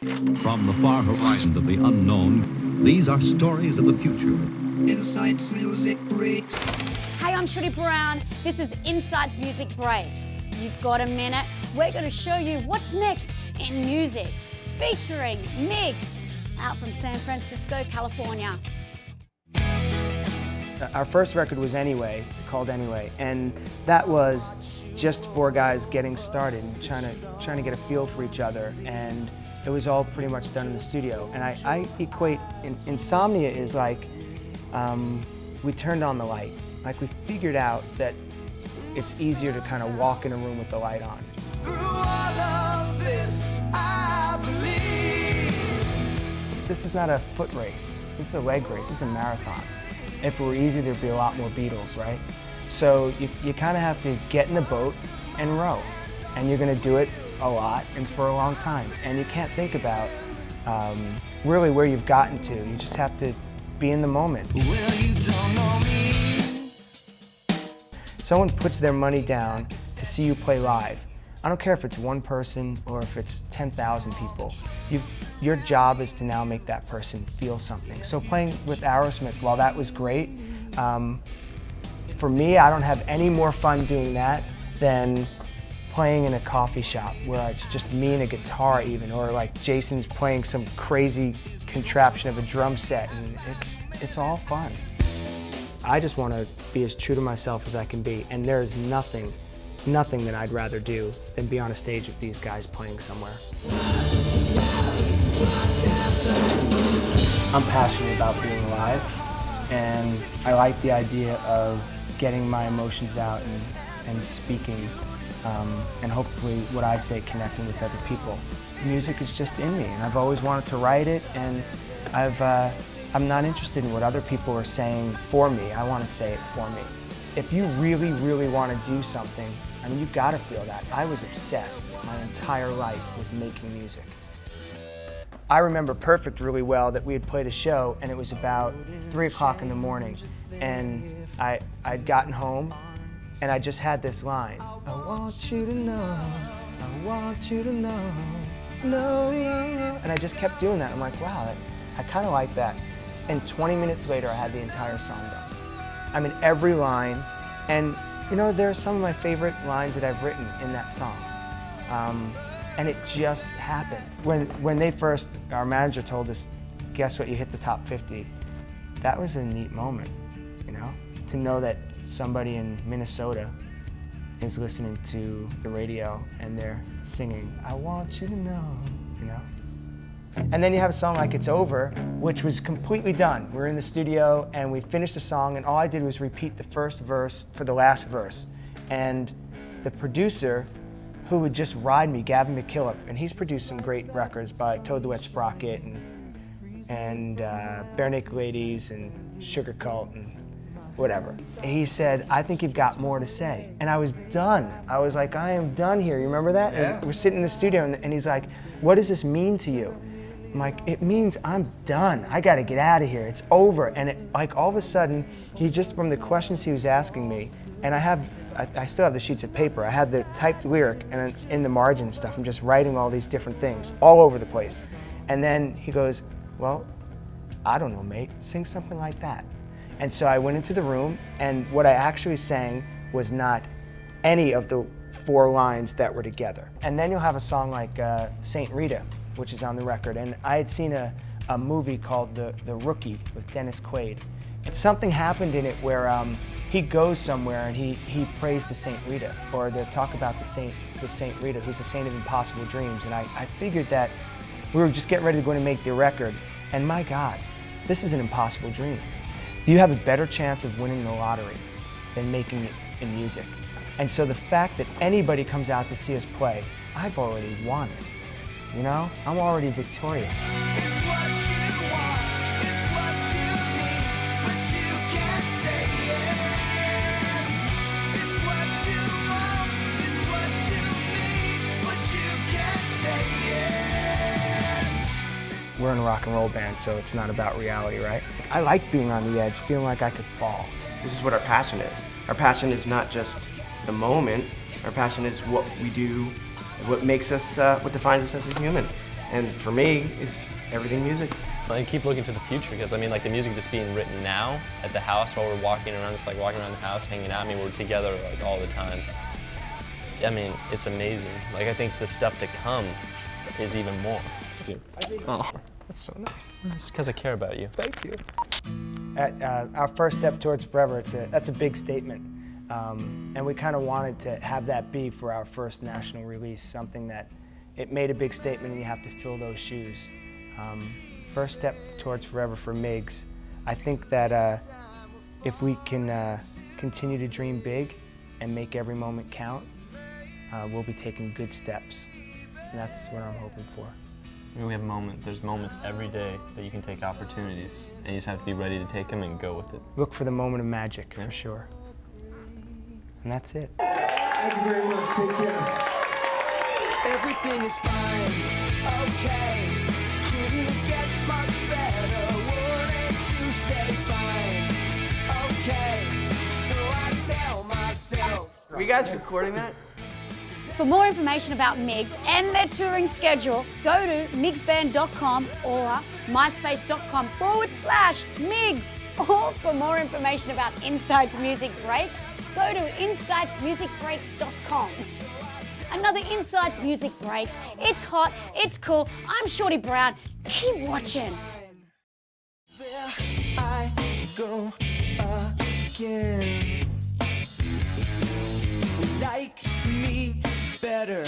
From the far horizons of the unknown, these are stories of the future. Insights Music Breaks. Hey, I'm Shruti Brown. This is Insights Music Breaks. You've got a minute? We're going to show you what's next in music, featuring MiGGs, out from San Francisco, California. Our first record was called Anyway, and that was just four guys getting started and trying to get a feel for each other, and it was all pretty much done in the studio. And I equate insomnia is like we turned on the light. Like we figured out that it's easier to kind of walk in a room with the light on. Through all of this, I believe. This is not a foot race. This is a leg race. This is a marathon. If it were easy, there'd be a lot more Beatles, right? So you kind of have to get in the boat and row. And you're going to do it a lot and for a long time. And you can't think about really where you've gotten to. You just have to be in the moment. Well, you don't know me. Someone puts their money down to see you play live. I don't care if it's one person or if it's 10,000 people. Your job is to now make that person feel something. So playing with Aerosmith, while that was great, for me, I don't have any more fun doing that than playing in a coffee shop where it's just me and a guitar even, or like Jason's playing some crazy contraption of a drum set, and it's all fun. I just want to be as true to myself as I can be, and there is nothing that I'd rather do than be on a stage with these guys playing somewhere. I'm passionate about being alive, and I like the idea of getting my emotions out and speaking, and hopefully what I say connecting with other people. Music is just in me, and I've always wanted to write it, and I'm not interested in what other people are saying for me. I want to say it for me. If you really, really want to do something, I mean, you've got to feel that. I was obsessed my entire life with making music. I remember Perfect really well, that we had played a show and it was about 3 o'clock in the morning, and I'd gotten home and I just had this line. I want you to know, I want you to know, no, no, no. And I just kept doing that. I'm like, wow, I kind of like that. And 20 minutes later, I had the entire song done. I mean, every line, and you know, there are some of my favorite lines that I've written in that song. And it just happened. When they first, our manager told us, guess what, you hit the top 50. That was a neat moment, you know? To know that somebody in Minnesota is listening to the radio and they're singing, I want you to know, you know? And then you have a song like It's Over, which was completely done. We're in the studio and we finished the song, and all I did was repeat the first verse for the last verse. And the producer, who would just ride me, Gavin McKillop, and he's produced some great records by Toad the Wet Sprocket and Bare Naked Ladies and Sugar Cult and whatever. He said, I think you've got more to say. And I was done. I was like, I am done here. You remember that? Yeah. And we're sitting in the studio and he's like, what does this mean to you? I'm like, it means I'm done. I got to get out of here. It's over. And it, like all of a sudden, he just, from the questions he was asking me, and I still have the sheets of paper. I had the typed lyric, and in the margin and stuff, I'm just writing all these different things all over the place. And then he goes, well, I don't know, mate. Sing something like that. And so I went into the room, and what I actually sang was not any of the 4 lines that were together. And then you'll have a song like Saint Rita, which is on the record. And I had seen a movie called The Rookie with Dennis Quaid. And something happened in it where he goes somewhere and he prays to Saint Rita, or they talk about the Saint Rita, who's the saint of impossible dreams. And I figured that we were just getting ready to go and make the record, and my God, this is an impossible dream. You have a better chance of winning the lottery than making it in music. And so the fact that anybody comes out to see us play, I've already won. You know, I'm already victorious. It's what you want, it's what you need, but you can't say it. It's what you want, it's what you need, but you can't say it. We're in a rock and roll band, so it's not about reality, right? I like being on the edge, feeling like I could fall. This is what our passion is. Our passion is not just the moment. Our passion is what we do, what makes us, what defines us as a human. And for me, it's everything music. I keep looking to the future because I mean, like the music that's being written now at the house while we're walking around, just like walking around the house, hanging out. I mean, we're together like all the time. I mean, it's amazing. Like I think the stuff to come is even more. Oh, that's so nice. It's because I care about you. Thank you. Our first step towards forever, that's a big statement. And we kind of wanted to have that be for our first national release, something that it made a big statement and you have to fill those shoes. First step towards forever for MiGGs. I think that if we can continue to dream big and make every moment count, we'll be taking good steps. And that's what I'm hoping for. We have there's moments every day that you can take opportunities, and you just have to be ready to take them and go with it. Look for the moment of magic, for sure. And that's it. Thank you very much. Take care. Everything is fine, okay. Couldn't get much better, wouldn't you say fine, okay. So I tell myself. Were you guys recording that? For more information about MiGGs and their touring schedule, go to miggsband.com or myspace.com/MiGGs. Or for more information about Insights Music Breaks, go to insightsmusicbreaks.com. Another Insights Music Breaks. It's hot, it's cool. I'm Shorty Brown. Keep watching. There I go again. Like me better.